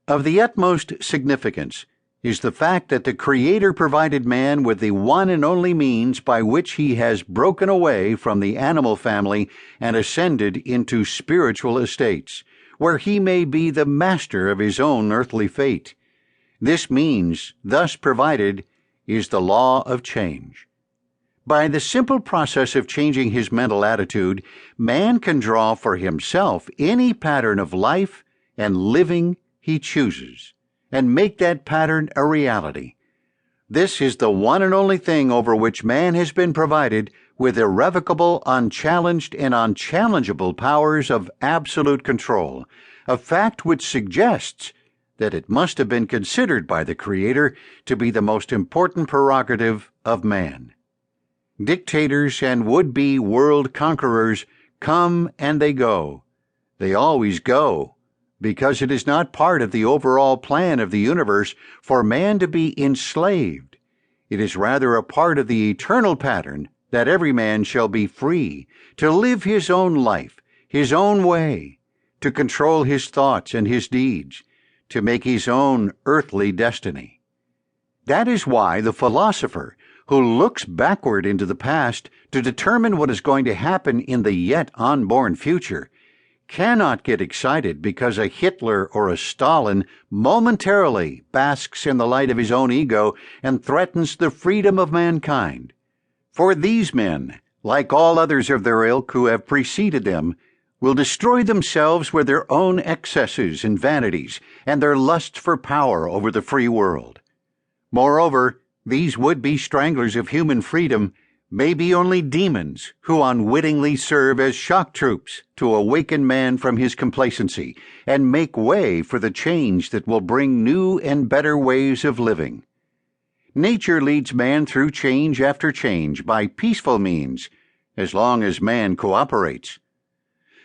Of the utmost significance is the fact that the Creator provided man with the one and only means by which he has broken away from the animal family and ascended into spiritual estates, where he may be the master of his own earthly fate. This means, thus provided, is the law of change. By the simple process of changing his mental attitude, man can draw for himself any pattern of life and living he chooses, and make that pattern a reality. This is the one and only thing over which man has been provided with irrevocable, unchallenged, and unchallengeable powers of absolute control, a fact which suggests that it must have been considered by the Creator to be the most important prerogative of man. Dictators and would-be world conquerors come and they go. They always go, because it is not part of the overall plan of the universe for man to be enslaved. It is rather a part of the eternal pattern that every man shall be free to live his own life, his own way, to control his thoughts and his deeds, to make his own earthly destiny. That is why the philosopher, who looks backward into the past to determine what is going to happen in the yet unborn future, cannot get excited because a Hitler or a Stalin momentarily basks in the light of his own ego and threatens the freedom of mankind. For these men, like all others of their ilk who have preceded them, will destroy themselves with their own excesses and vanities and their lust for power over the free world. Moreover, these would-be stranglers of human freedom may be only demons who unwittingly serve as shock troops to awaken man from his complacency and make way for the change that will bring new and better ways of living. Nature leads man through change after change by peaceful means, as long as man cooperates.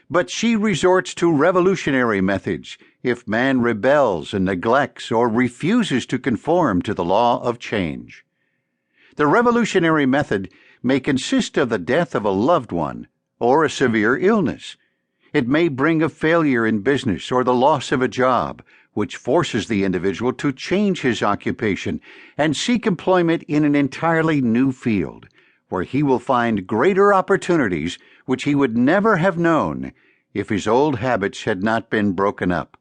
But she resorts to revolutionary methods if man rebels and neglects or refuses to conform to the law of change. The revolutionary method may consist of the death of a loved one or a severe illness. It may bring a failure in business or the loss of a job, which forces the individual to change his occupation and seek employment in an entirely new field, where he will find greater opportunities which he would never have known if his old habits had not been broken up.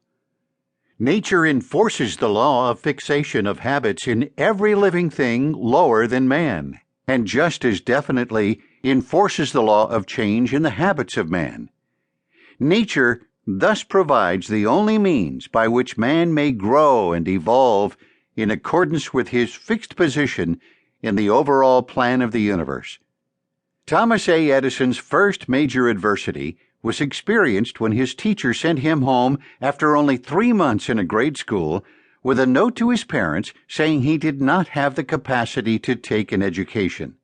Nature enforces the law of fixation of habits in every living thing lower than man, and just as definitely enforces the law of change in the habits of man. Nature thus provides the only means by which man may grow and evolve in accordance with his fixed position in the overall plan of the universe. Thomas A. Edison's first major adversity was experienced when his teacher sent him home after only 3 months in a grade school with a note to his parents saying he did not have the capacity to take an education.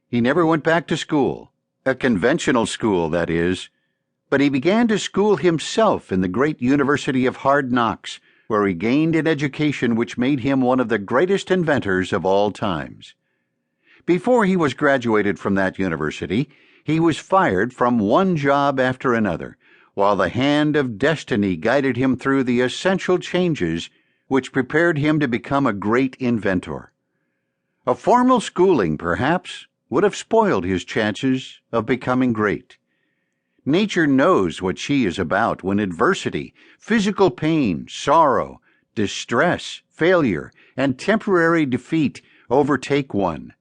He never went back to school, a conventional school, that is, but he began to school himself in the great University of Hard Knocks, where he gained an education which made him one of the greatest inventors of all times. Before he was graduated from that university, he was fired from one job after another, while the hand of destiny guided him through the essential changes which prepared him to become a great inventor. A formal schooling, perhaps, would have spoiled his chances of becoming great. Nature knows what she is about when adversity, physical pain, sorrow, distress, failure, and temporary defeat overtake one.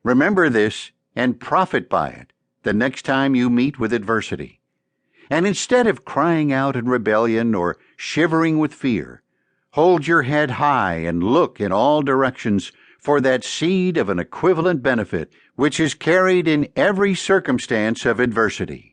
Remember this and profit by it the next time you meet with adversity. And instead of crying out in rebellion or shivering with fear, hold your head high and look in all directions for that seed of an equivalent benefit which is carried in every circumstance of adversity.